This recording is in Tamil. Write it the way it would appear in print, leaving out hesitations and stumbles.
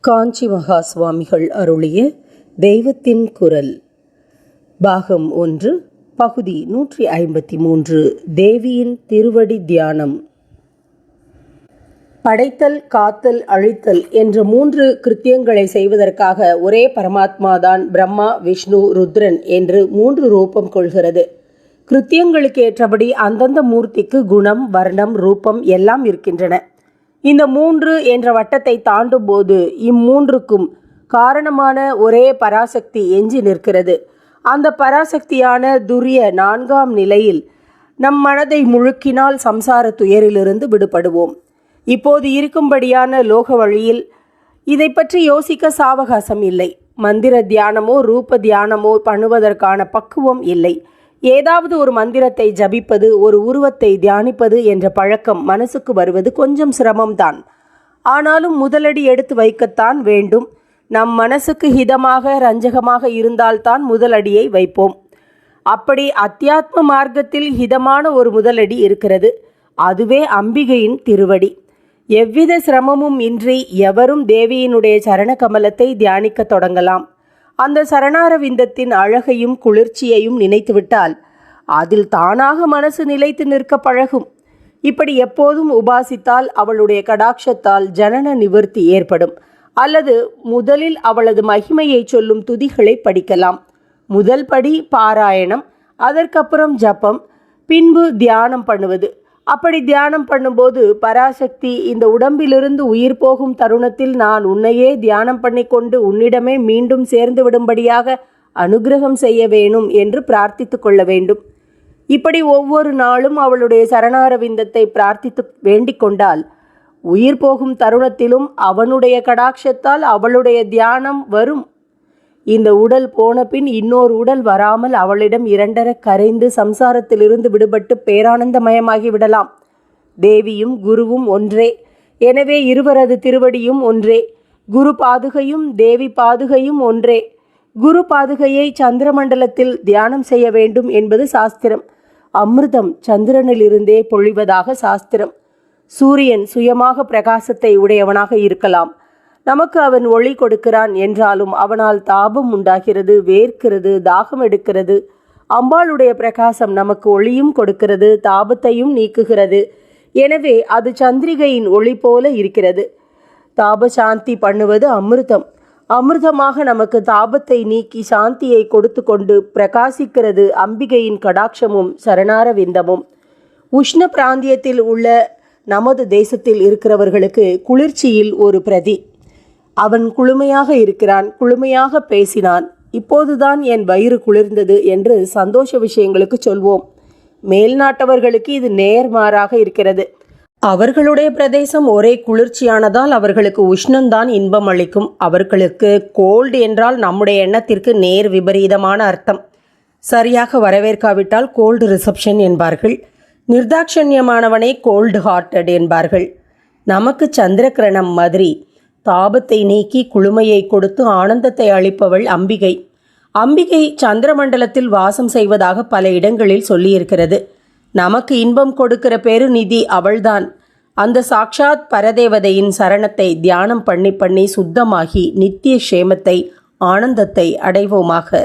காஞ்சி மகா சுவாமிகள் அருளிய தெய்வத்தின் குரல் பாகம் 1 பகுதி 153 தேவியின் திருவடி தியானம். படைத்தல், காத்தல், அழித்தல் என்ற 3 கிருத்தியங்களை செய்வதற்காக ஒரே பரமாத்மாதான் பிரம்மா, விஷ்ணு, ருத்ரன் என்று 3 ரூபம் கொள்கிறது. கிருத்தியங்களுக்கு ஏற்றபடி அந்தந்த மூர்த்திக்கு குணம், வர்ணம், ரூபம் எல்லாம் இருக்கின்றன. இந்த 3 என்ற வட்டத்தை தாண்டும் போது இம்மூன்றுக்கும் காரணமான ஒரே பராசக்தி எஞ்சி நிற்கிறது. அந்த பராசக்தியான துரிய 4ஆம் நிலையில் நம் மனதை முழுக்கினால் சம்சார துயரிலிருந்து விடுபடுவோம். இப்போது இருக்கும்படியான லோக வழியில் இதை பற்றி யோசிக்க சாவகாசம் இல்லை. மந்திர தியானமோ ரூப தியானமோ பண்ணுவதற்கான பக்குவம் இல்லை. ஏதாவது ஒரு மந்திரத்தை ஜபிப்பது, ஒரு உருவத்தை தியானிப்பது என்ற பழக்கம் மனசுக்கு வருவது கொஞ்சம் சிரமம்தான். ஆனாலும் முதலடி எடுத்து வைக்கத்தான் வேண்டும். நம் மனசுக்கு ஹிதமாக ரஞ்சகமாக இருந்தால்தான் முதலடியை வைப்போம். அப்படி அத்தியாத்ம மார்க்கத்தில் ஹிதமான ஒரு முதலடி இருக்கிறது. அதுவே அம்பிகையின் திருவடி. எவ்வித சிரமமும் இன்றி எவரும் தேவியினுடைய சரண கமலத்தை தியானிக்க தொடங்கலாம். அந்த சரணாரவிந்தத்தின் அழகையும் குளிர்ச்சியையும் நினைத்துவிட்டால் அதில் தானாக மனசு நிலைத்து நிற்க பழகும். இப்படி எப்போதும் உபாசித்தால் அவளுடைய கடாட்சத்தால் ஜனன நிவர்த்தி ஏற்படும். அல்லது முதலில் அவளது மகிமையை சொல்லும் துதிகளை படிக்கலாம். முதல் படி பாராயணம், அதற்கப்புறம் ஜபம், பின்பு தியானம் பண்ணுவது. அப்படி தியானம் பண்ணும்போது பராசக்தி இந்த உடம்பிலிருந்து உயிர் போகும் தருணத்தில் நான் உன்னையே தியானம் பண்ணிக்கொண்டு உன்னிடமே மீண்டும் சேர்ந்து விடும்படியாக அனுகிரகம் செய்ய வேணும் என்று பிரார்த்தித்து கொள்ள வேண்டும். இப்படி ஒவ்வொரு நாளும் அவளுடைய சரணாரவிந்தத்தை பிரார்த்தித்து வேண்டிக் கொண்டால் உயிர் போகும் தருணத்திலும் அவனுடைய கடாட்சத்தால் அவளுடைய தியானம் வரும். இந்த உடல் போன பின் இன்னொரு உடல் வராமல் அவளிடம் இரண்டர கரைந்து சம்சாரத்திலிருந்து விடுபட்டு பேரானந்தமயமாகி விடலாம். தேவியும் குருவும் ஒன்றே. எனவே இருவரது திருவடியும் ஒன்றே. குரு பாதுகையும் தேவி பாதுகையும் ஒன்றே. குரு பாதுகையை சந்திரமண்டலத்தில் தியானம் செய்ய வேண்டும் என்பது சாஸ்திரம். அமிர்தம் சந்திரனிலிருந்தே பொழிவதாக சாஸ்திரம். சூரியன் சுயமாக பிரகாசத்தை உடையவனாக இருக்கலாம். நமக்கு அவன் ஒளி கொடுக்கிறான் என்றாலும் அவனால் தாபம் உண்டாகிறது, வேர்க்கிறது, தாகம் எடுக்கிறது. அம்பாளுடைய பிரகாசம் நமக்கு ஒளியும் கொடுக்கிறது, தாபத்தையும் நீக்குகிறது. எனவே அது சந்திரிகையின் ஒளி போல இருக்கிறது. தாப சாந்தி பண்ணுவது அமிர்தம். அமிர்தமாக நமக்கு தாபத்தை நீக்கி சாந்தியை கொடுத்து கொண்டு பிரகாசிக்கிறது அம்பிகையின் கடாட்சமும் சரணாரவிந்தமும். உஷ்ண பிராந்தியத்தில் உள்ள நமது தேசத்தில் இருக்கிறவர்களுக்கு குளிர்ச்சியில் ஒரு பிரதி. அவன் குளுமையாக இருக்கிறான், குளுமையாக பேசினான், இப்போதுதான் என் வயிறு குளிர்ந்தது என்று சந்தோஷ விஷயங்களுக்கு சொல்வோம். மேல் நாட்டவர்களுக்கு இது நேர்மாறாக இருக்கிறது. அவர்களுடைய பிரதேசம் ஒரே குளிர்ச்சியானதால் அவர்களுக்கு உஷ்ணந்தான் இன்பம் அளிக்கும். அவர்களுக்கு கோல்டு என்றால் நம்முடைய எண்ணத்திற்கு நேர் விபரீதமான அர்த்தம். சரியாக வரவேற்காவிட்டால் கோல்டு ரிசப்ஷன் என்பார்கள். நிர்தாட்சண்யமானவனே கோல்டு ஹார்ட்டட் என்பார்கள். நமக்கு சந்திரகிரணம் மாதிரி தாபத்தை நீக்கி குளுமையை கொடுத்து ஆனந்தத்தை அளிப்பவள் அம்பிகை. அம்பிகை சந்திரமண்டலத்தில் வாசம் செய்வதாக பல இடங்களில் சொல்லியிருக்கிறது. நமக்கு இன்பம் கொடுக்கிற பெருநிதி அவள்தான். அந்த சாக்ஷாத் பரதேவதையின் சரணத்தை தியானம் பண்ணி சுத்தமாகி நித்திய க்ஷேமத்தை, ஆனந்தத்தை அடைவோமாக.